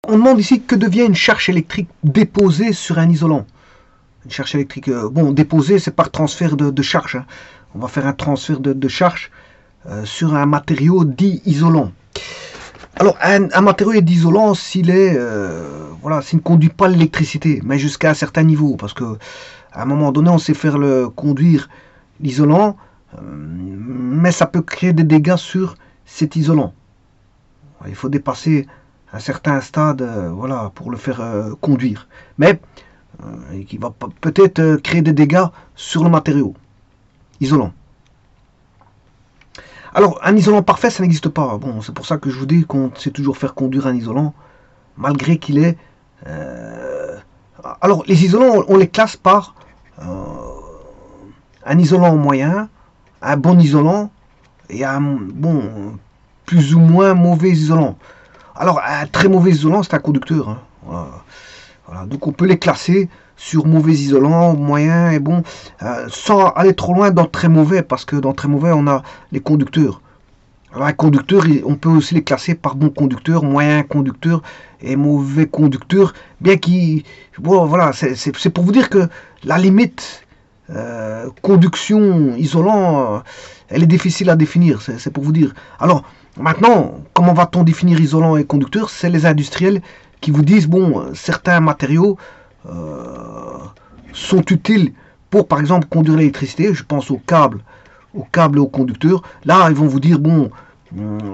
On demande ici que devient une charge électrique déposée sur un isolant. Une charge électrique, bon, déposée, c'est par transfert de charge. Hein. On va faire un transfert de charge sur un matériau dit isolant. Alors, un matériau est isolant s'il est, voilà, s'il ne conduit pas l'électricité, mais jusqu'à un certain niveau, parce que à un moment donné, on sait faire conduire l'isolant, mais ça peut créer des dégâts sur cet isolant. Il faut dépasser un certain stade, voilà, pour le faire conduire, mais qui va peut-être créer des dégâts sur le matériau isolant. Alors, un isolant parfait, ça n'existe pas. Bon, c'est pour ça que je vous dis qu'on sait toujours faire conduire un isolant, malgré qu'il est... Alors, les isolants, on les classe par un isolant moyen, un bon isolant, et un bon, plus ou moins mauvais isolant. Alors, un très mauvais isolant, c'est un conducteur. Hein. Voilà. Donc, on peut les classer sur mauvais isolant, moyen et bon, sans aller trop loin dans très mauvais, parce que dans très mauvais, on a les conducteurs. Alors un conducteur, on peut aussi les classer par bon conducteur, moyen conducteur et mauvais conducteur, bien qu'il... Bon, voilà, c'est pour vous dire que la limite conduction isolant, elle est difficile à définir, c'est pour vous dire. Alors, maintenant, comment va-t-on définir isolant et conducteur? C'est les industriels qui vous disent, bon, certains matériaux sont utiles pour, par exemple, conduire l'électricité. Je pense aux câbles et aux conducteurs. Là, ils vont vous dire, bon,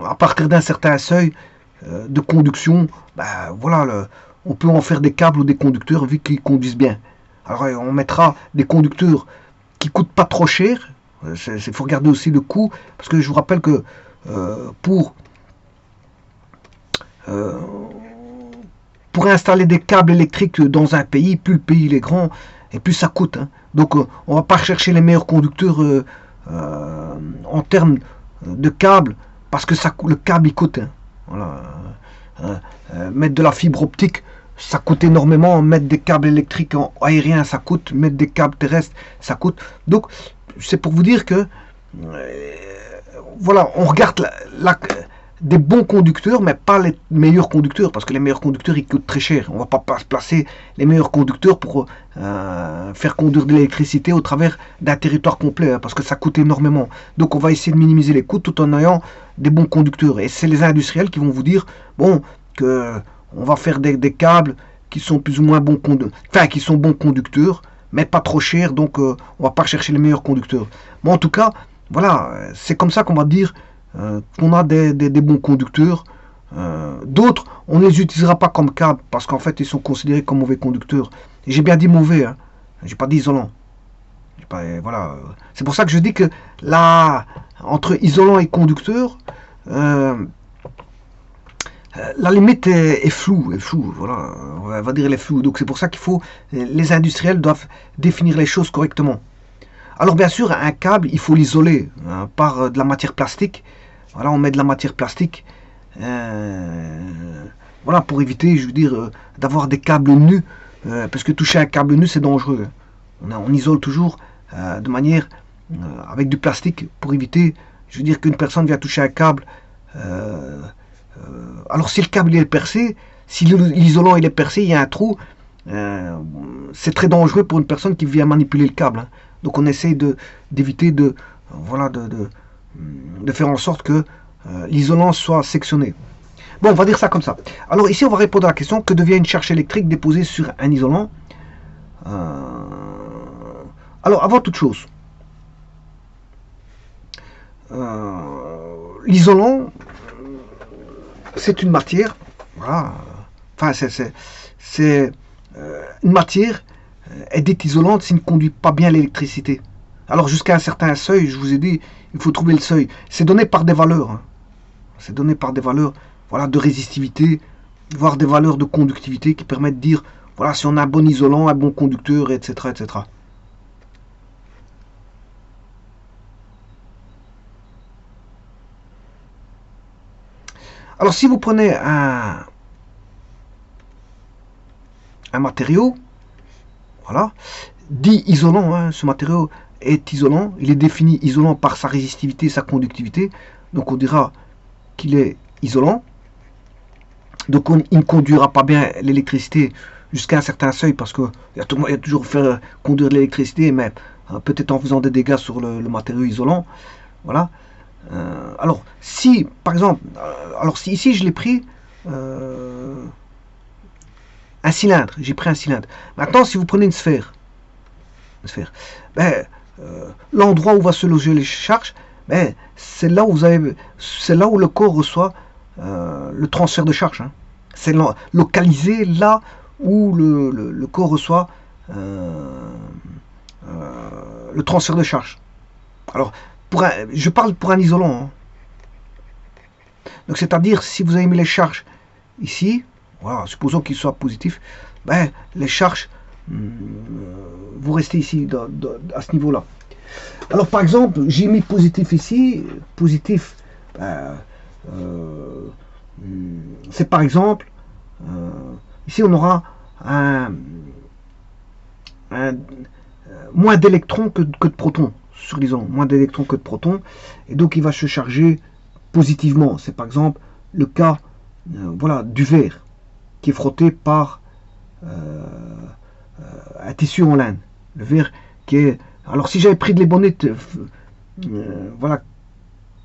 à partir d'un certain seuil de conduction, ben, voilà, on peut en faire des câbles ou des conducteurs vu qu'ils conduisent bien. Alors, on mettra des conducteurs qui coûtent pas trop cher. Il faut regarder aussi le coût, parce que je vous rappelle que pour installer des câbles électriques dans un pays, plus le pays est grand, et plus ça coûte. Hein. Donc on va pas chercher les meilleurs conducteurs en termes de câbles, parce que le câble il coûte. Hein. Voilà. Mettre de la fibre optique, ça coûte énormément. Mettre des câbles électriques aériens, ça coûte. Mettre des câbles terrestres, ça coûte. Donc c'est pour vous dire que voilà, on regarde des bons conducteurs, mais pas les meilleurs conducteurs, parce que les meilleurs conducteurs, ils coûtent très cher. On ne va pas placer les meilleurs conducteurs pour faire conduire de l'électricité au travers d'un territoire complet, hein, parce que ça coûte énormément. Donc on va essayer de minimiser les coûts tout en ayant des bons conducteurs. Et c'est les industriels qui vont vous dire, bon, que on va faire des câbles qui sont plus ou moins bons conducteurs, enfin qui sont bons conducteurs, mais pas trop chers, donc on va pas chercher les meilleurs conducteurs. Mais en tout cas, voilà, c'est comme ça qu'on va dire qu'on a des bons conducteurs. D'autres, on ne les utilisera pas comme câbles parce qu'en fait, ils sont considérés comme mauvais conducteurs. Et j'ai bien dit mauvais, hein. J'ai pas dit isolant. Voilà. C'est pour ça que je dis que là, entre isolant et conducteur, la limite est floue, voilà. On va dire elle est floue. Donc c'est pour ça qu'il faut, les industriels doivent définir les choses correctement. Alors bien sûr, un câble, il faut l'isoler hein, par de la matière plastique. Voilà, on met de la matière plastique. Voilà, pour éviter, je veux dire, d'avoir des câbles nus. Parce que toucher un câble nu, c'est dangereux. On isole toujours de manière avec du plastique pour éviter, je veux dire, qu'une personne vient toucher un câble. Alors si le câble il est percé, si l'isolant il est percé, il y a un trou, c'est très dangereux pour une personne qui vient manipuler le câble. Hein. Donc on essaye d'éviter de faire en sorte que l'isolant soit sectionné. Bon, on va dire ça comme ça. Alors ici, on va répondre à la question, que devient une charge électrique déposée sur un isolant? Alors, avant toute chose, l'isolant, c'est une matière, voilà, enfin, c'est une matière est dite isolante s'il ne conduit pas bien l'électricité. Alors jusqu'à un certain seuil, je vous ai dit, il faut trouver le seuil. C'est donné par des valeurs. Hein. C'est donné par des valeurs, voilà, de résistivité, voire des valeurs de conductivité qui permettent de dire, voilà, si on a un bon isolant, un bon conducteur, etc., etc. Alors si vous prenez un matériau, voilà, dit isolant, hein, ce matériau est isolant, il est défini isolant par sa résistivité, sa conductivité, donc on dira qu'il est isolant. Donc il ne conduira pas bien l'électricité jusqu'à un certain seuil, parce qu'il y a toujours faire conduire l'électricité, mais peut-être en faisant des dégâts sur le matériau isolant. Voilà. Alors, si, par exemple, alors si ici je l'ai pris un cylindre, j'ai pris un cylindre. Maintenant, si vous prenez une sphère, ben, l'endroit où va se loger les charges, ben, c'est là où le corps reçoit le transfert de charge. Hein. C'est localisé là où le corps reçoit le transfert de charge. Alors, je parle pour un isolant. Hein. Donc, c'est-à-dire, si vous avez mis les charges ici, voilà, supposons qu'ils soient positifs, ben, les charges vous restez ici à ce niveau-là. Alors, par exemple, j'ai mis positif ici. Positif, c'est par exemple, ici on aura moins d'électrons que de protons sur l'isolant, moins d'électrons que de protons, et donc il va se charger positivement. C'est par exemple le cas voilà, du verre qui est frotté par un tissu en laine. Le verre qui est... Alors si j'avais pris de l'ébonite voilà,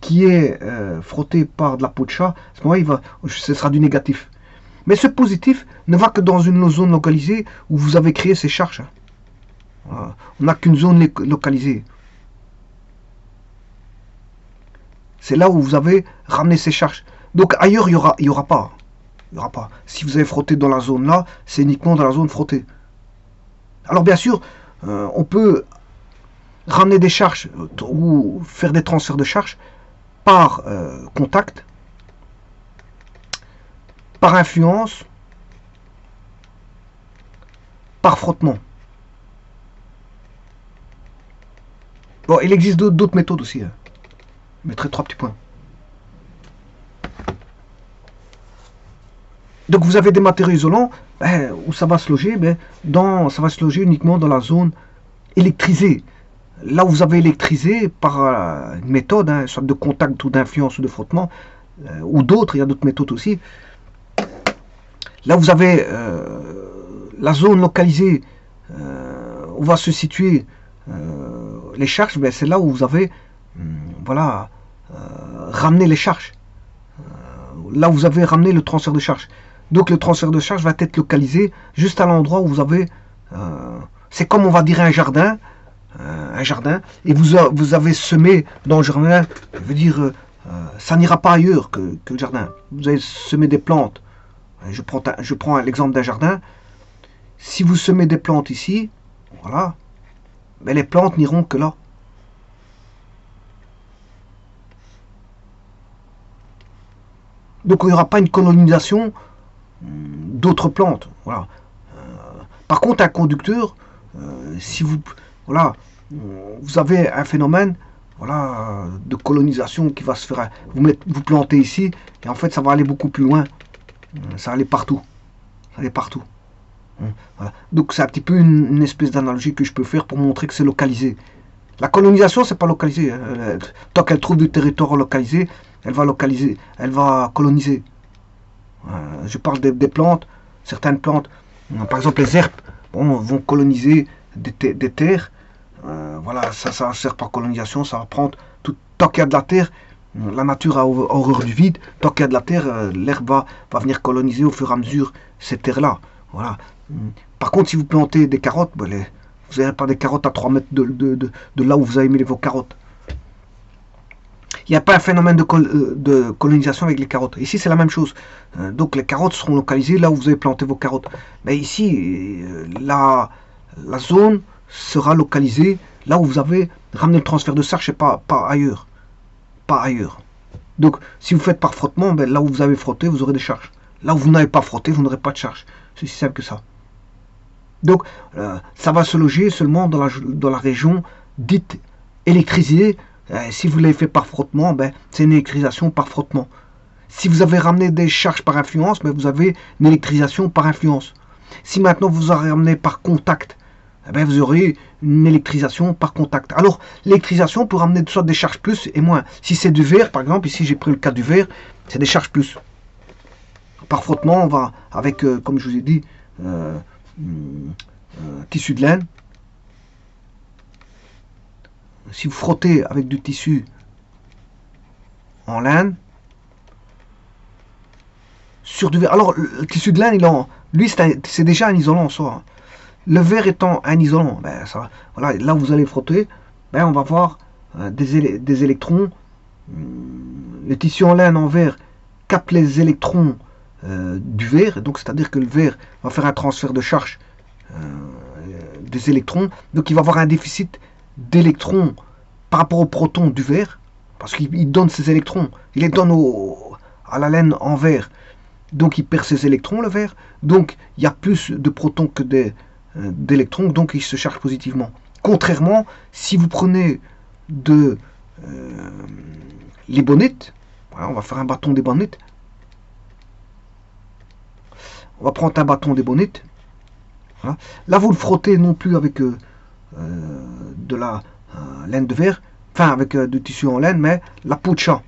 qui est frotté par de la peau de chat, à ce moment-là, ce sera du négatif. Mais ce positif ne va que dans une zone localisée où vous avez créé ces charges. Hein. Voilà. On n'a qu'une zone localisée. C'est là où vous avez ramené ces charges. Donc ailleurs, il y aura pas. Il n'y aura pas. Si vous avez frotté dans la zone là, c'est uniquement dans la zone frottée. Alors bien sûr, on peut ramener des charges ou faire des transferts de charges par contact, par influence, par frottement. Bon, il existe d'autres méthodes aussi. Hein. Je mettrai 3 petits points. Donc vous avez des matériaux isolants où ça va se loger, ça va se loger uniquement dans la zone électrisée. Là où vous avez électrisé par une méthode, hein, soit de contact ou d'influence ou de frottement, ou d'autres, il y a d'autres méthodes aussi. Là où vous avez la zone localisée où va se situer les charges, c'est là où vous avez voilà, ramené les charges. Là où vous avez ramené le transfert de charge. Donc le transfert de charge va être localisé juste à l'endroit où vous avez... c'est comme on va dire un jardin, et vous avez semé dans le jardin, je veux dire, ça n'ira pas ailleurs que le jardin. Vous avez semé des plantes. Je prends l'exemple d'un jardin. Si vous semez des plantes ici, voilà, mais les plantes n'iront que là. Donc il n'y aura pas une colonisation d'autres plantes. Voilà. Par contre, un conducteur, si vous, voilà, vous avez un phénomène voilà, de colonisation qui va se faire, vous plantez ici, et en fait ça va aller beaucoup plus loin. Ça va aller partout. Ça va aller partout. Voilà. Donc c'est un petit peu une espèce d'analogie que je peux faire pour montrer que c'est localisé. La colonisation, c'est pas localisé. Hein. Tant qu'elle trouve du territoire localisé, elle va coloniser. Je parle des plantes, certaines plantes, par exemple les herbes, vont coloniser des terres. Voilà, ça ne sert pas à colonisation, ça va prendre tant qu'il y a de la terre, la nature a horreur du vide, tant qu'il y a de la terre, l'herbe va venir coloniser au fur et à mesure ces terres-là. Voilà. Par contre, si vous plantez des carottes, vous n'avez pas des carottes à 3 mètres de là où vous avez mis vos carottes. Il n'y a pas un phénomène de colonisation avec les carottes. Ici, c'est la même chose. Donc, les carottes seront localisées là où vous avez planté vos carottes. Mais ici, la zone sera localisée là où vous avez ramené le transfert de charge et pas ailleurs. Pas ailleurs. Donc, si vous faites par frottement, là où vous avez frotté, vous aurez des charges. Là où vous n'avez pas frotté, vous n'aurez pas de charge. C'est aussi simple que ça. Donc, ça va se loger seulement dans la région dite électrisée. Si vous l'avez fait par frottement, c'est une électrisation par frottement. Si vous avez ramené des charges par influence, vous avez une électrisation par influence. Si maintenant vous avez ramené par contact, vous aurez une électrisation par contact. Alors, l'électrisation peut ramener soit des charges plus et moins. Si c'est du verre, par exemple, ici j'ai pris le cas du verre, c'est des charges plus. Par frottement, on va avec, comme je vous ai dit, tissu de laine. Si vous frottez avec du tissu en laine, sur du verre. Alors, le tissu de laine, lui, c'est déjà un isolant en soi. Le verre étant un isolant, ben, ça, voilà, là où vous allez frotter, ben, on va voir des électrons. Le tissu en laine en verre capte les électrons du verre, donc c'est-à-dire que le verre va faire un transfert de charge des électrons, donc il va avoir un déficit d'électrons par rapport aux protons du verre, parce qu'il donne ces électrons, il les donne à la laine en verre, donc il perd ses électrons le verre, donc il y a plus de protons que d'électrons, donc il se charge positivement. Contrairement, si vous prenez de l'ébonite, voilà, on va faire un bâton d'ébonite, on va prendre un bâton d'ébonite, voilà. Là vous le frottez non plus avec de la laine de verre, enfin avec du tissu en laine, mais la peau de chat.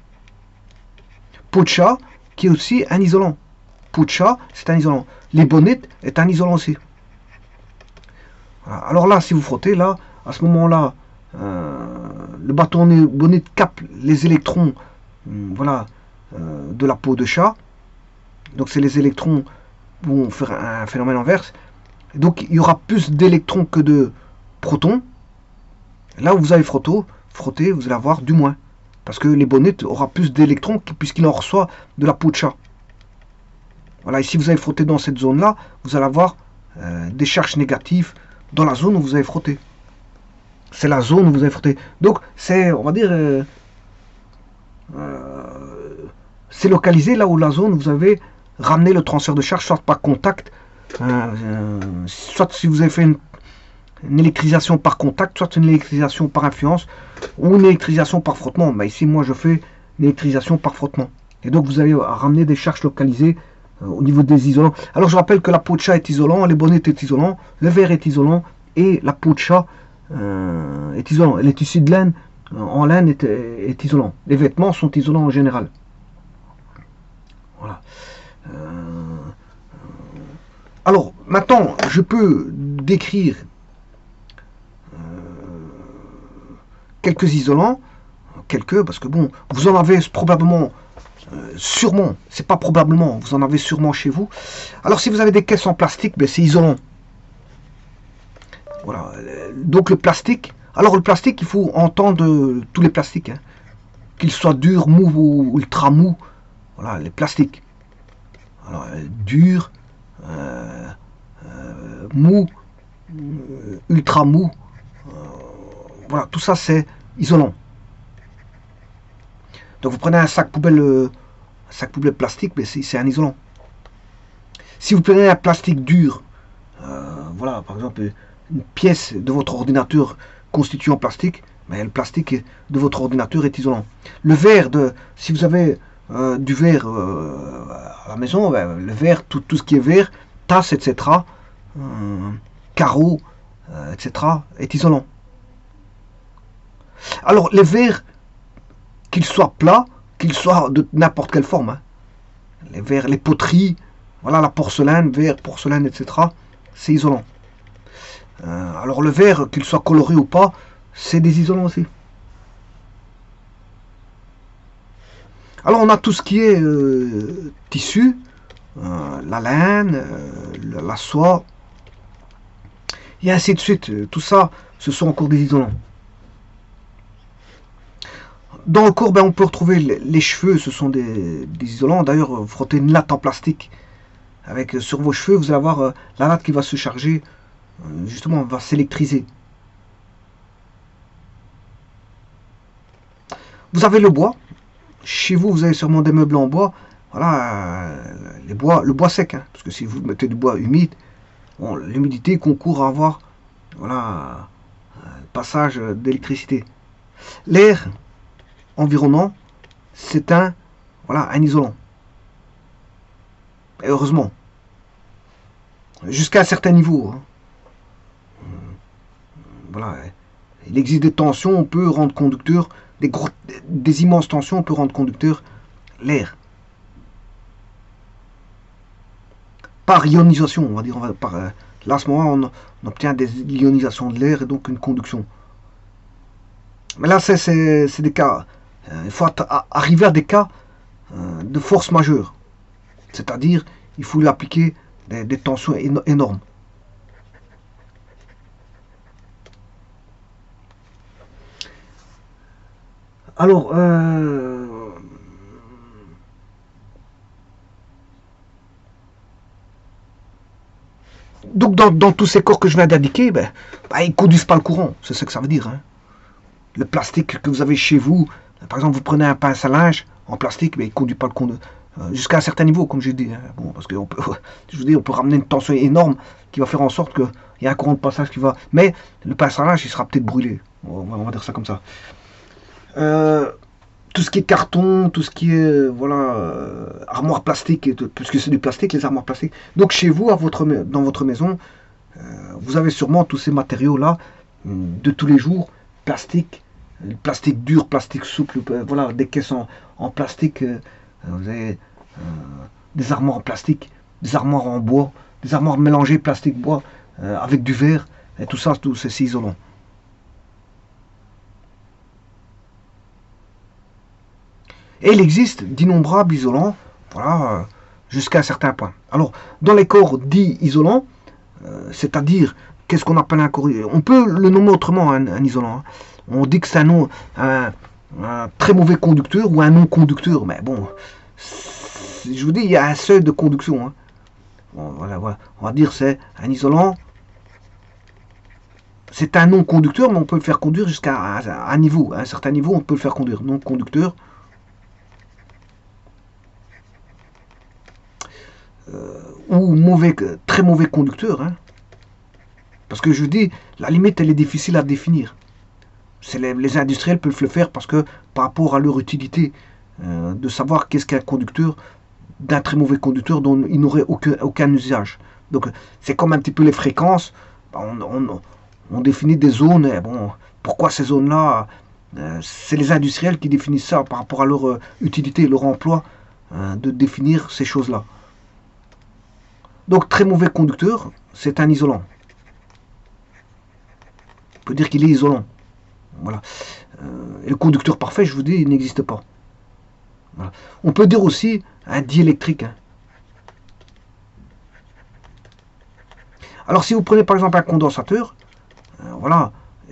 Peau de chat qui est aussi un isolant. Peau de chat, c'est un isolant. L'ébonite est un isolant aussi. Voilà. Alors là, si vous frottez, là, à ce moment-là, le bâton d'ébonite capte les électrons voilà, de la peau de chat. Donc c'est les électrons qui vont faire un phénomène inverse. Donc il y aura plus d'électrons que de protons. Là où vous allez frotter, vous allez avoir du moins. Parce que l'ébonite aura plus d'électrons puisqu'il en reçoit de la peau de chat. Voilà, et si vous allez frotter dans cette zone-là, vous allez avoir des charges négatives dans la zone où vous avez frotté. C'est la zone où vous avez frotté. Donc c'est, on va dire, c'est localisé là où la zone où vous avez ramené le transfert de charge, soit par contact, soit si vous avez fait une électrisation par contact, soit une électrisation par influence, ou une électrisation par frottement. Mais ici, moi, je fais une électrisation par frottement. Et donc, vous allez ramener des charges localisées au niveau des isolants. Alors, je rappelle que la peau de chat est isolant, l'ébonite est isolant, le verre est isolant, et la peau de chat est isolant. Les tissus de laine, en laine, est isolant. Les vêtements sont isolants en général. Voilà. Alors, maintenant, je peux décrire quelques isolants, parce que bon, vous en avez probablement, sûrement, c'est pas probablement, vous en avez sûrement chez vous. Alors, si vous avez des caisses en plastique, ben, c'est isolant. Voilà, donc le plastique, alors le plastique, il faut entendre tous les plastiques, hein, qu'ils soient durs, mous ou ultra mous, voilà, les plastiques. Alors, dur, mou, ultra mou, voilà, tout ça c'est isolant. Donc vous prenez un sac poubelle plastique, mais c'est un isolant. Si vous prenez un plastique dur, voilà, par exemple une pièce de votre ordinateur constituée en plastique, mais le plastique de votre ordinateur est isolant. Le verre, si vous avez du verre à la maison, ben, le verre, tout ce qui est verre, tasse, etc., carreaux, etc., est isolant. Alors les verres, qu'ils soient plats, qu'ils soient de n'importe quelle forme, hein, les verres, les poteries, voilà, la porcelaine, verre, porcelaine, etc., c'est isolant. Alors le verre, qu'il soit coloré ou pas, c'est des isolants aussi. Alors on a tout ce qui est tissu, la laine, la soie, et ainsi de suite. Tout ça, ce sont encore des isolants. Dans le corps, ben, on peut retrouver les cheveux, ce sont des isolants. D'ailleurs, frottez une latte en plastique sur vos cheveux, vous allez avoir la latte qui va se charger, justement, va s'électriser. Vous avez le bois. Chez vous, vous avez sûrement des meubles en bois. Voilà, le bois sec, hein, parce que si vous mettez du bois humide, bon, l'humidité concourt à avoir, voilà, passage d'électricité. L'air environnant, c'est un isolant. Et heureusement, jusqu'à un certain niveau. Hein. Voilà, il existe des tensions, on peut rendre conducteur, des immenses tensions, on peut rendre conducteur l'air. par ionisation, on va dire, là à ce moment on obtient des ionisations de l'air et donc une conduction. Mais là c'est des cas, il faut arriver à des cas de force majeure, c'est-à-dire il faut lui appliquer des tensions énormes. Alors, donc dans tous ces corps que je viens d'indiquer, ils ne conduisent pas le courant, c'est ce que ça veut dire. Hein. Le plastique que vous avez chez vous, par exemple, vous prenez un pince à linge en plastique, mais il ne conduit pas le courant jusqu'à un certain niveau, comme j'ai dit. Hein. Bon, parce que je vous dis, on peut ramener une tension énorme qui va faire en sorte qu'il y a un courant de passage qui va. Mais le pince à linge, il sera peut-être brûlé. On va dire ça comme ça. Tout ce qui est carton, tout ce qui est armoire plastique, puisque c'est du plastique, les armoires plastiques. Donc chez vous, dans votre maison, vous avez sûrement tous ces matériaux-là de tous les jours, plastique dur, plastique souple, voilà, des caisses en plastique, vous avez des armoires en plastique, des armoires en bois, des armoires mélangées plastique-bois avec du verre, et tout ça, c'est isolant. Et il existe d'innombrables isolants, voilà, jusqu'à un certain point. Alors, dans les corps dits isolants, c'est-à-dire, qu'est-ce qu'on appelle un corps? On peut le nommer autrement, un isolant. Hein. On dit que c'est un très mauvais conducteur ou un non-conducteur. Mais bon, je vous dis, il y a un seuil de conduction. Hein. Bon, voilà. On va dire c'est un isolant. C'est un non-conducteur, mais on peut le faire conduire jusqu'à un niveau. À un certain niveau, on peut le faire conduire. Non-conducteur. Ou très mauvais conducteur. Hein. Parce que je dis, la limite, elle est difficile à définir. Les industriels peuvent le faire parce que par rapport à leur utilité, de savoir qu'est-ce qu'un conducteur, d'un très mauvais conducteur dont il n'aurait aucun usage. Donc c'est comme un petit peu les fréquences. On définit des zones. Et bon, pourquoi ces zones-là c'est les industriels qui définissent ça par rapport à leur utilité, leur emploi, de définir ces choses-là. Donc très mauvais conducteur, c'est un isolant. On peut dire qu'il est isolant. Voilà. Et le conducteur parfait, je vous dis, il n'existe pas. Voilà. On peut dire aussi un diélectrique. Hein. Alors si vous prenez par exemple un condensateur, voilà,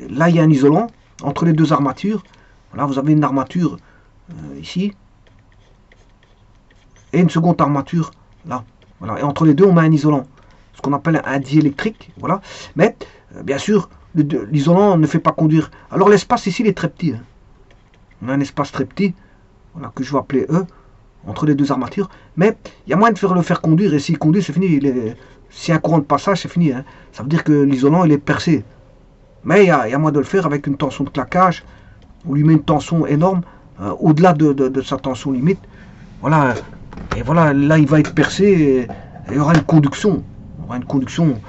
là il y a un isolant entre les deux armatures. Là vous avez une armature ici et une seconde armature là. Voilà. Et entre les deux on met un isolant, ce qu'on appelle un diélectrique. Voilà. Mais bien sûr, l'isolant ne fait pas conduire. Alors l'espace ici il est très petit. Hein. On a un espace très petit, voilà, que je vais appeler E, entre les deux armatures. Mais il y a moyen de le faire conduire, et s'il conduit, c'est fini. S'il y a un courant de passage, c'est fini. Hein. Ça veut dire que l'isolant, il est percé. Mais il y a moyen de le faire avec une tension de claquage. On lui met une tension énorme, au-delà de sa tension limite. Voilà. Et voilà, là, il va être percé, et il y aura une conduction. Il y aura une conduction.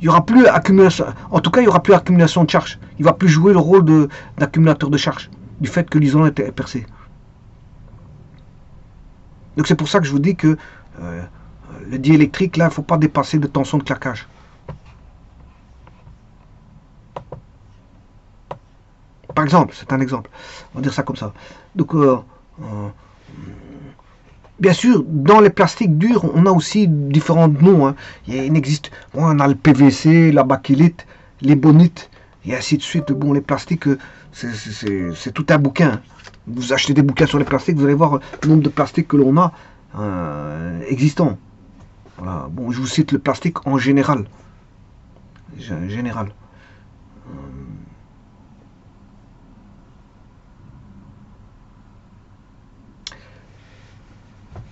Il n'y aura plus accumulation. En tout cas, il n'y aura plus accumulation de charge. Il ne va plus jouer le rôle d'accumulateur de charge, du fait que l'isolant est percé. Donc c'est pour ça que je vous dis que le diélectrique, là, il ne faut pas dépasser de tension de claquage. Par exemple, c'est un exemple. On va dire ça comme ça. Donc, bien sûr, dans les plastiques durs, on a aussi différents noms. Hein. Il existe, on a le PVC, la bakélite, l'ébonite, et ainsi de suite. Bon, les plastiques, c'est tout un bouquin. Vous achetez des bouquins sur les plastiques, vous allez voir le nombre de plastiques que l'on a existants. Voilà. Bon, je vous cite le plastique en général.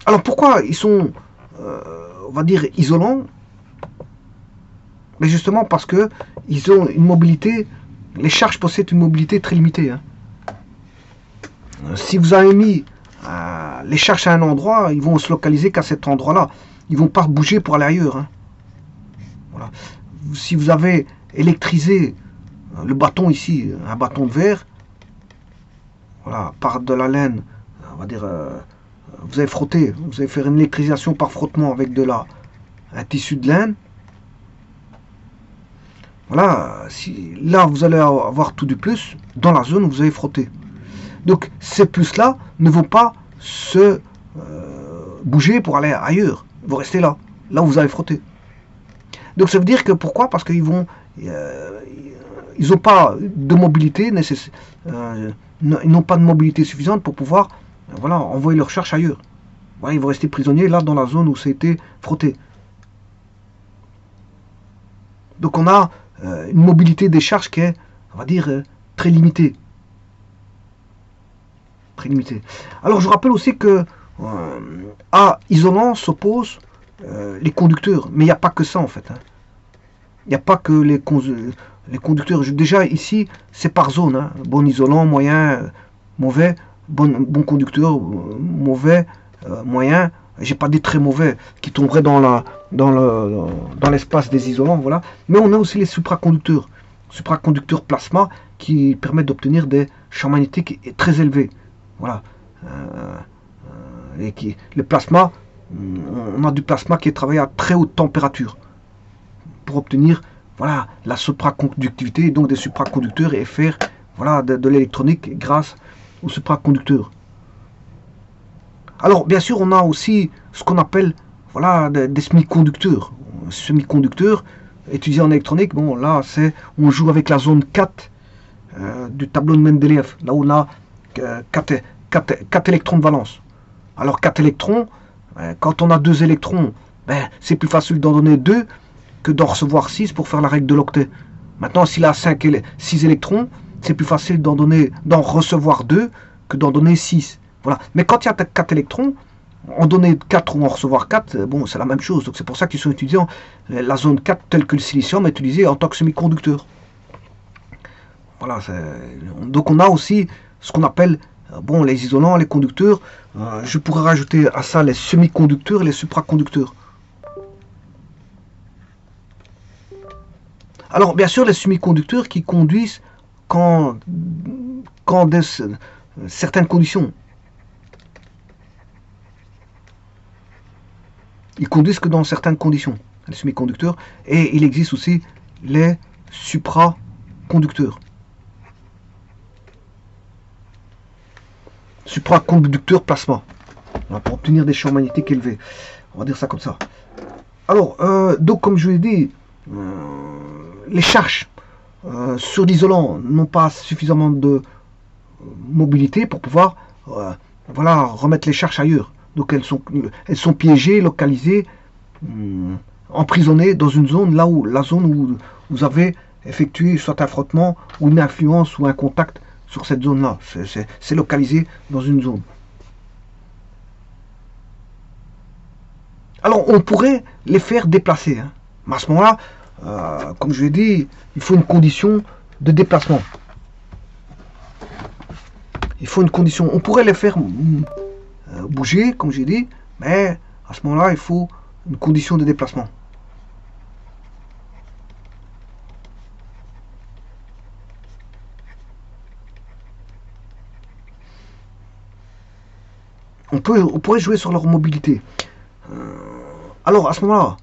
Alors pourquoi ils sont, on va dire, isolants? Mais justement parce que ils ont une mobilité, les charges possèdent une mobilité très limitée. Hein. Si vous avez mis les charges à un endroit, ils vont se localiser qu'à cet endroit-là. Ils ne vont pas bouger pour aller ailleurs. Hein. Voilà. Si vous avez électrisé le bâton ici, un bâton de verre, voilà, par de la laine, on va dire vous avez frotté, vous allez faire une électrisation par frottement avec un tissu de laine. Voilà, là vous allez avoir tout du plus dans la zone où vous avez frotté. Donc ces plus-là ne vont pas se bouger pour aller ailleurs. Ils vont rester là où vous avez frotté. Donc ça veut dire que pourquoi? Parce qu'ils vont, ils n'ont pas de mobilité nécessaire, ils n'ont pas de mobilité suffisante pour pouvoir, voilà, envoyer leur charge ailleurs. Voilà, ils vont rester prisonniers là dans la zone où ça a été frotté. Donc on a une mobilité des charges qui est, on va dire, très limitée. Très limitée. Alors je rappelle aussi que à isolant s'opposent les conducteurs, mais il n'y a pas que ça en fait. Hein. Il n'y a pas que les conducteurs. Déjà ici, c'est par zone. Hein. Bon isolant, moyen, mauvais, bon conducteur, mauvais, moyen. J'ai pas dit très mauvais qui tomberaient dans l'espace des isolants, voilà. Mais on a aussi les supraconducteurs plasma qui permettent d'obtenir des champs magnétiques très élevés, voilà. Le plasma, on a du plasma qui est travaillé à très haute température pour obtenir, voilà, la supraconductivité, donc des supraconducteurs et faire, voilà, de l'électronique grâce aux supraconducteurs. Alors, bien sûr, on a aussi ce qu'on appelle, voilà, des semi-conducteurs. Semi-conducteurs, étudiés en électronique, bon, là, on joue avec la zone 4 du tableau de Mendeleïev, là où on a 4 électrons de valence. Alors, 4 électrons, quand on a 2 électrons, c'est plus facile d'en donner 2 que d'en recevoir 6 pour faire la règle de l'octet. Maintenant, s'il a 6 électrons, c'est plus facile d'en recevoir 2 que d'en donner 6. Voilà. Mais quand il y a 4 électrons, en donner 4 ou en recevoir 4, bon, c'est la même chose. Donc c'est pour ça qu'ils sont étudiés la zone 4, telle que le silicium, est utilisé en tant que semi-conducteur. Voilà. Donc on a aussi ce qu'on appelle, bon, les isolants, les conducteurs. Je pourrais rajouter à ça les semi-conducteurs et les supraconducteurs. Alors, bien sûr, les semi-conducteurs qui conduisent quand certaines conditions. Ils conduisent que dans certaines conditions, les semi-conducteurs. Et il existe aussi les supraconducteurs. Supraconducteurs plasma. Pour obtenir des champs magnétiques élevés. On va dire ça comme ça. Alors, donc comme je l'ai dit, les charges sur l'isolant n'ont pas suffisamment de mobilité pour pouvoir voilà, remettre les charges ailleurs. Donc elles sont piégées, localisées, emprisonnées dans une zone, là où la zone où vous avez effectué soit un frottement ou une influence ou un contact sur cette zone-là. C'est localisé dans une zone. Alors on pourrait les faire déplacer. Hein. Mais à ce moment-là, comme je l'ai dit, il faut une condition de déplacement. Il faut une condition. On pourrait les faire bouger, comme j'ai dit, mais à ce moment-là, il faut une condition de déplacement. On pourrait jouer sur leur mobilité. Alors, à ce moment-là,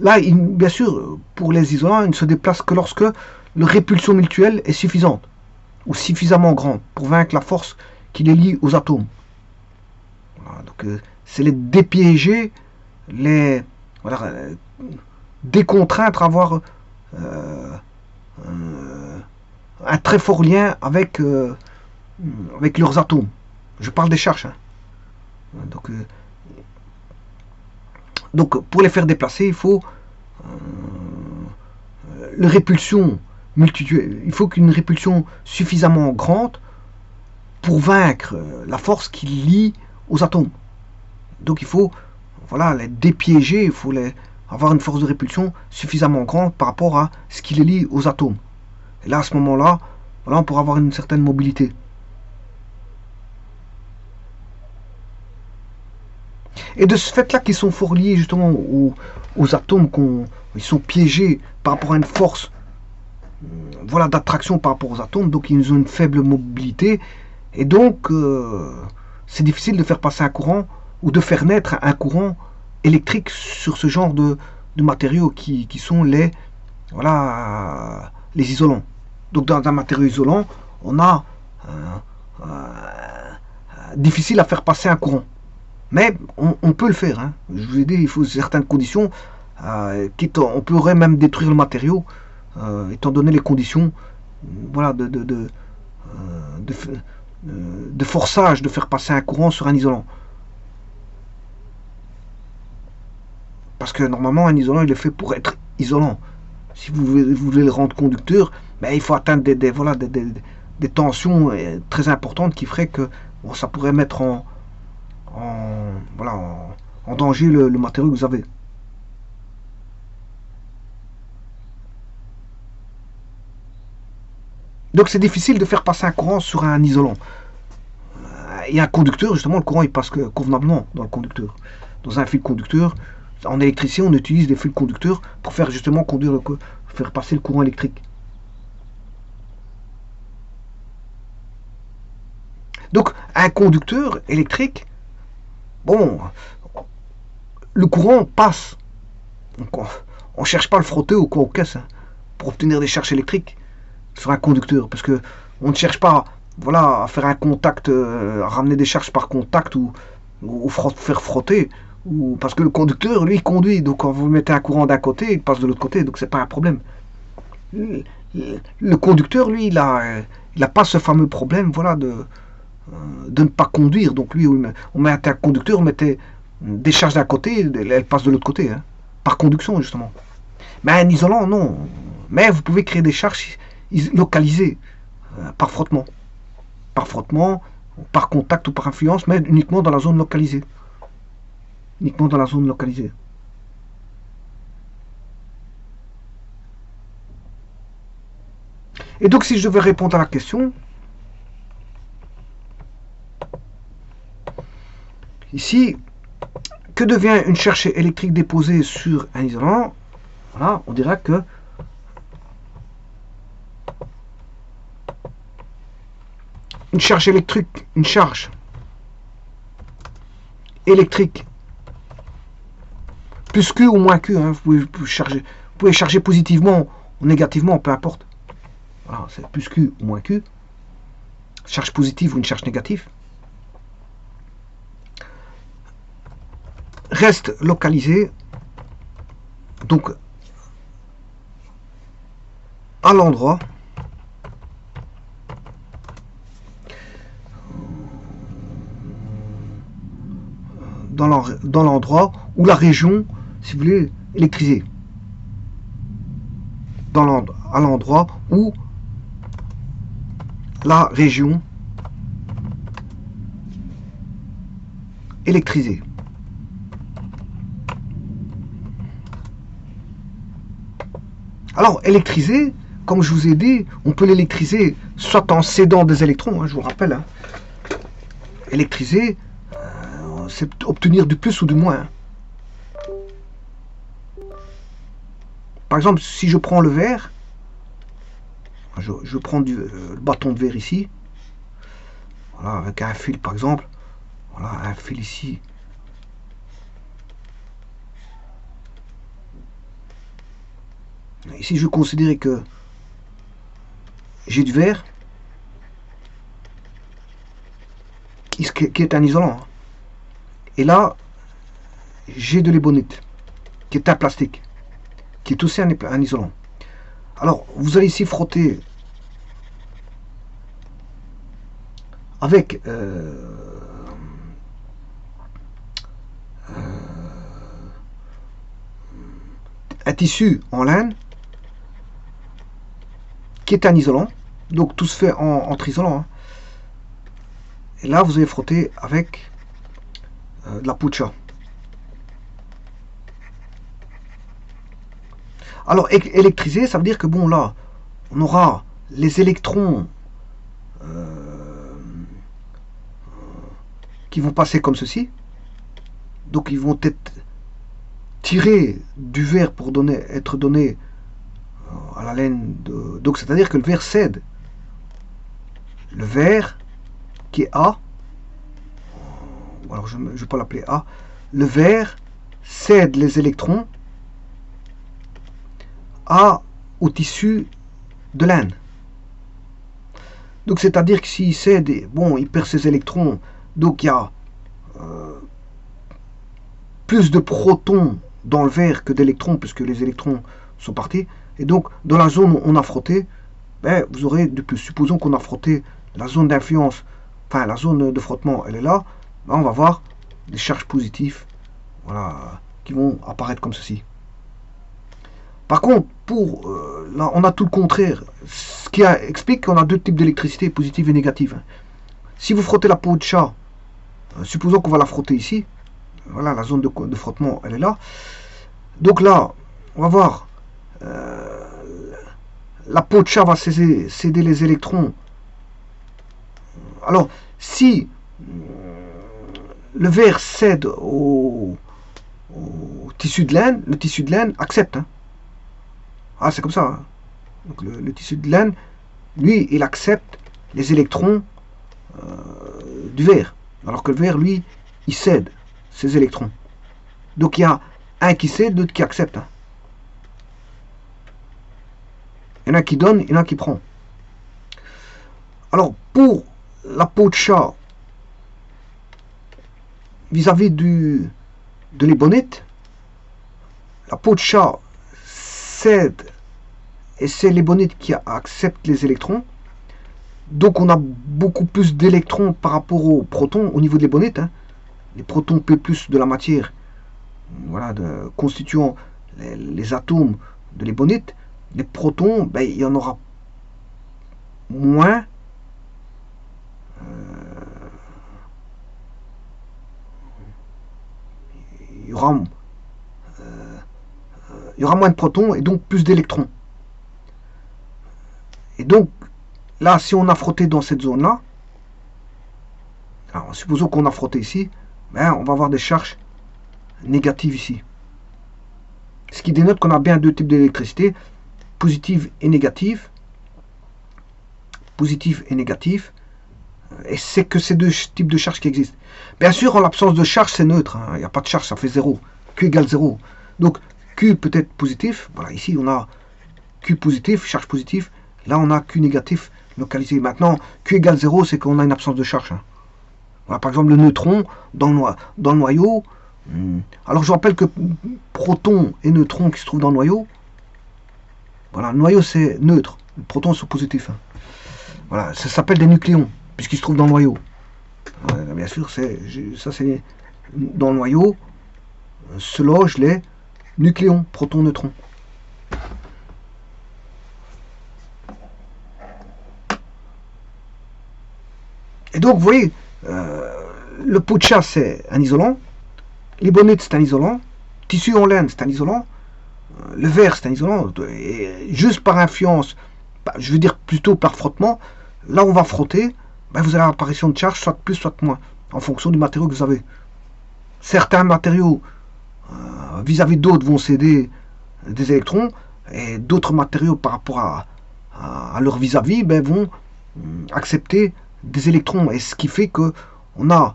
bien sûr, pour les isolants, ils ne se déplacent que lorsque leur répulsion mutuelle est suffisante ou suffisamment grande pour vaincre la force qui les lie aux atomes. Voilà, donc c'est les dépiéger, décontraindre, avoir un très fort lien avec leurs atomes. Je parle des charges. Hein. Donc pour les faire déplacer, il faut une répulsion multitude. Il faut qu'une répulsion suffisamment grande pour vaincre la force qui lie aux atomes. Donc il faut, voilà, les dépiéger, il faut avoir une force de répulsion suffisamment grande par rapport à ce qui les lie aux atomes. Et là, à ce moment-là, voilà, on pourra avoir une certaine mobilité. Et de ce fait-là, qu'ils sont fort liés justement aux atomes, ils sont piégés par rapport à une force, voilà, d'attraction par rapport aux atomes, donc ils ont une faible mobilité, et donc c'est difficile de faire passer un courant ou de faire naître un courant électrique sur ce genre de matériaux qui sont les isolants. Donc dans un matériau isolant, on a difficile à faire passer un courant. Mais on peut le faire. Hein. Je vous ai dit, il faut certaines conditions. On pourrait même détruire le matériau, étant donné les conditions de forçage de faire passer un courant sur un isolant. Parce que normalement, un isolant, il est fait pour être isolant. Si vous voulez le rendre conducteur, il faut atteindre des tensions très importantes qui feraient que ça pourrait mettre en danger le matériau que vous avez. Donc c'est difficile de faire passer un courant sur un isolant. Il y a un conducteur, justement, le courant il passe convenablement dans le conducteur. Dans un fil conducteur, en électricité, on utilise des fils conducteurs pour faire justement faire passer le courant électrique. Donc un conducteur électrique, le courant passe. Donc, on ne cherche pas à le frotter au coin aux caisses pour obtenir des charges électriques sur un conducteur, parce que on ne cherche pas à faire un contact, à ramener des charges par contact ou faire frotter, parce que le conducteur lui il conduit, donc quand vous mettez un courant d'un côté il passe de l'autre côté, donc c'est pas un problème. Le conducteur lui il a pas ce fameux problème de ne pas conduire. Donc lui on mettait un conducteur, on mettait des charges d'un côté, elle passe de l'autre côté, par conduction justement. Mais un isolant non, mais vous pouvez créer des charges localisées par frottement, par contact ou par influence, mais uniquement dans la zone localisée. Et donc si je devais répondre à la question, ici, que devient une charge électrique déposée sur un isolant? Voilà, on dira que une charge électrique plus Q ou moins Q, vous pouvez charger positivement ou négativement, peu importe. Voilà, c'est plus Q ou moins Q. Charge positive ou une charge négative. Reste localisé, donc à l'endroit dans l'endroit ou la région, si vous voulez, électrisée. À l'endroit où la région électrisée. Alors, électriser, comme je vous ai dit, on peut l'électriser soit en cédant des électrons, je vous rappelle. Électriser, c'est obtenir du plus ou du moins. Par exemple, si je prends le verre, je prends le bâton de verre ici, voilà, avec un fil par exemple, voilà, un fil ici. Ici, je considère que j'ai du verre qui est un isolant. Et là, j'ai de l'ébonite qui est un plastique, qui est aussi un isolant. Alors, vous allez ici frotter avec un tissu en laine qui est un isolant. Donc tout se fait entre isolants. Et là, vous allez frotter avec de la pucha. Alors, électriser, ça veut dire que bon, là, on aura les électrons qui vont passer comme ceci. Donc, ils vont être tirés du verre pour être donnés à la laine. Donc, c'est-à-dire que le verre cède. Le verre qui est A alors je ne vais pas l'appeler A, le verre cède les électrons au tissu de laine. Donc c'est-à-dire que s'il cède, bon, il perd ses électrons, donc il y a plus de protons dans le verre que d'électrons, puisque les électrons sont partis. Et donc, dans la zone où on a frotté, ben, vous aurez de plus. Supposons qu'on a frotté la zone d'influence, enfin la zone de frottement, elle est là. Ben, on va voir des charges positives, voilà, qui vont apparaître comme ceci. Par contre, là, on a tout le contraire. Ce qui explique qu'on a deux types d'électricité, positive et négative. Si vous frottez la peau de chat, supposons qu'on va la frotter ici. Voilà, la zone de frottement, elle est là. Donc là, on va voir, la peau de chat va céder les électrons. Alors, si le verre cède au tissu de laine, le tissu de laine accepte. Hein. Ah, c'est comme ça. Hein. Donc le tissu de laine, lui, il accepte les électrons du verre. Alors que le verre, lui, il cède ses électrons. Donc il y a un qui cède, l'autre qui accepte. Hein. Il y en a qui donne, il y en a qui prend. Alors pour la peau de chat, vis-à-vis de l'ébonite, la peau de chat cède et c'est l'ébonite qui accepte les électrons. Donc on a beaucoup plus d'électrons par rapport aux protons au niveau de l'ébonite. Hein. Les protons P+ de la matière, voilà, constituant les atomes de l'ébonite, les protons, ben, il y en aura moins. Il y aura moins de protons et donc plus d'électrons. Et donc, là, si on a frotté dans cette zone-là, alors supposons qu'on a frotté ici, ben, on va avoir des charges négatives ici. Ce qui dénote qu'on a bien deux types d'électricité, positive et négative. Positive et négative. Et c'est que ces deux types de charges qui existent. Bien sûr, en l'absence de charge, c'est neutre. Il n'y a pas de charge, ça fait 0. Q égale 0. Donc, Q peut être positif. Voilà, ici, on a Q positif, charge positive. Là, on a Q négatif localisé. Maintenant, Q égale 0, c'est qu'on a une absence de charge. Voilà, par exemple, le neutron dans le noyau. Alors, je rappelle que proton et neutron qui se trouvent dans le noyau, voilà, le noyau, c'est neutre. Les protons sont positifs. Voilà, ça s'appelle des nucléons, puisqu'ils se trouvent dans le noyau. Bien sûr, ça c'est dans le noyau se logent les nucléons, protons, neutrons. Et donc, vous voyez, le pot de chat, c'est un isolant, l'ébonite, c'est un isolant, tissu en laine, c'est un isolant, le verre, c'est un isolant, et juste par influence, je veux dire plutôt par frottement, là on va frotter, ben vous avez l'apparition de charge, soit plus, soit moins, en fonction du matériau que vous avez. Certains matériaux, vis-à-vis d'autres, vont céder des électrons, et d'autres matériaux, par rapport à leur vis-à-vis, ben, vont accepter des électrons. Et ce qui fait que on a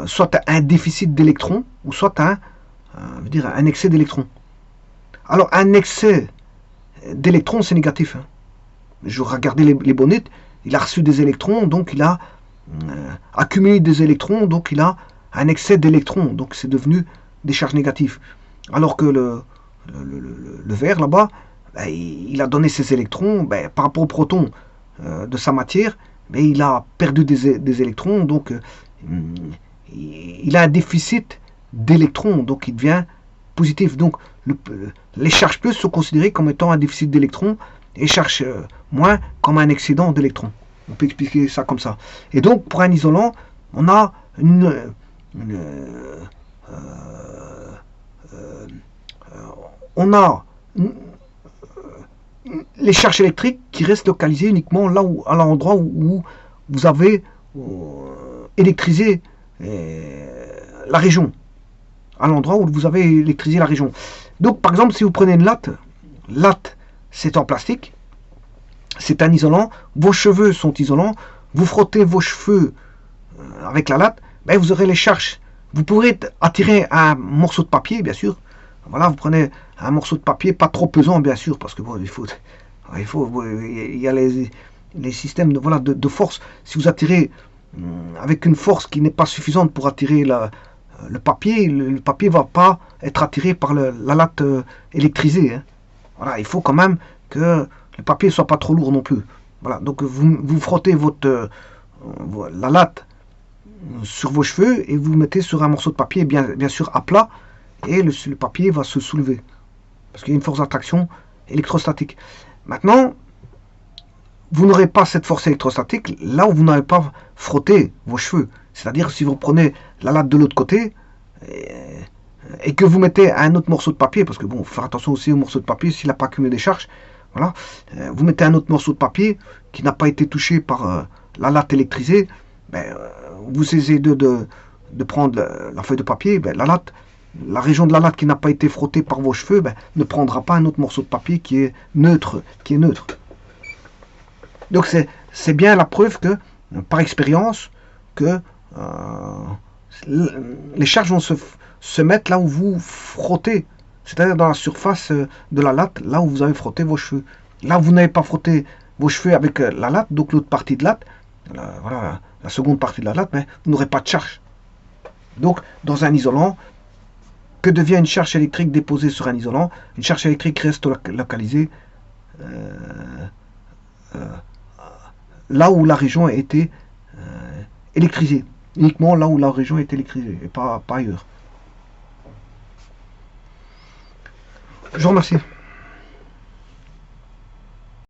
soit un déficit d'électrons, ou soit un excès d'électrons. Alors, un excès d'électrons, c'est négatif. Hein. Je regardais l'ébonite, il a reçu des électrons, donc il a accumulé des électrons, donc il a un excès d'électrons, donc c'est devenu des charges négatives. Alors que le verre, là-bas, ben, il a donné ses électrons, ben, par rapport aux protons de sa matière, ben, il a perdu des électrons, donc il a un déficit d'électrons, donc il devient positif. Donc les charges plus sont considérées comme étant un déficit d'électrons, et charges moins comme un excédent d'électrons. On peut expliquer ça comme ça. Et donc, pour un isolant, on a les charges électriques qui restent localisées uniquement là où, à l'endroit où vous avez électrisé la région. À l'endroit où vous avez électrisé la région. Donc, par exemple, si vous prenez une latte, c'est en plastique, c'est un isolant, vos cheveux sont isolants, vous frottez vos cheveux avec la latte, ben vous aurez les charges Vous pourrez attirer un morceau de papier, bien sûr. Voilà, vous prenez un morceau de papier, pas trop pesant, bien sûr, parce que bon, il y a les systèmes de, voilà, de force. Si vous attirez avec une force qui n'est pas suffisante pour attirer le papier ne va pas être attiré par la latte électrisée. Hein. Voilà, il faut quand même que le papier ne soit pas trop lourd non plus. Voilà, donc vous frottez la latte sur vos cheveux et vous mettez sur un morceau de papier, bien sûr à plat, et le papier va se soulever. Parce qu'il y a une force d'attraction électrostatique. Maintenant, vous n'aurez pas cette force électrostatique là où vous n'avez pas frotté vos cheveux. C'est-à-dire si vous prenez la latte de l'autre côté et que vous mettez un autre morceau de papier, parce que bon, faut faire attention aussi au morceau de papier s'il n'a pas accumulé des charges. Voilà, vous mettez un autre morceau de papier qui n'a pas été touché par la latte électrisée. Vous essayez de prendre la feuille de papier, la région de la latte qui n'a pas été frottée par vos cheveux ne prendra pas un autre morceau de papier qui est neutre. Donc c'est bien la preuve que, par expérience, que les charges vont se mettre là où vous frottez, c'est-à-dire dans la surface de la latte, là où vous avez frotté vos cheveux. Là où vous n'avez pas frotté vos cheveux avec la latte, donc l'autre partie de latte, voilà, la seconde partie de la latte, vous n'aurez pas de charge. Donc, dans un isolant, que devient une charge électrique déposée sur un isolant? Une charge électrique reste localisée là où la région a été électrisée. Uniquement là où la région est électrisée, et pas ailleurs. Je vous remercie.